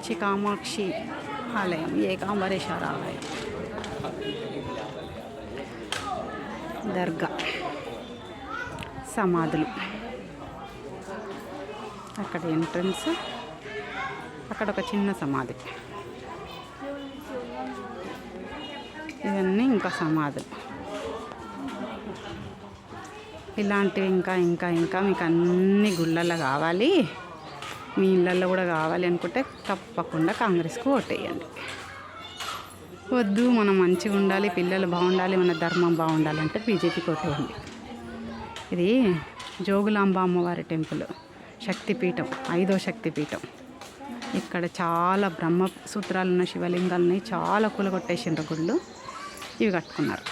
కంచి కామాక్షి ఆలయం, ఏకాంబరేశ్వర ఆలయం, దర్గా, సమాధులు, అక్కడ ఎంట్రన్స్, అక్కడ ఒక చిన్న సమాధి, ఇవన్నీ ఇంకా సమాధులు. ఇలాంటివి ఇంకా ఇంకా ఇంకా మీకు అన్ని గుళ్ళల్లో కావాలి, మీ ఇళ్ళల్లో కూడా కావాలి అనుకుంటే తప్పకుండా కాంగ్రెస్కు ఓటేయండి. వద్దు మనం మంచిగా ఉండాలి, పిల్లలు బాగుండాలి, మన ధర్మం బాగుండాలంటే బీజేపీకి ఓటేయండి. ఇది జోగులాంబ అమ్మవారి టెంపుల్, శక్తిపీఠం, 5వ శక్తిపీఠం. ఇక్కడ చాలా బ్రహ్మసూత్రాలు ఉన్న శివలింగాలని చాలా కూలగొట్టేసిండ్రు గుళ్ళు, ఇవి కట్టుకున్నారు.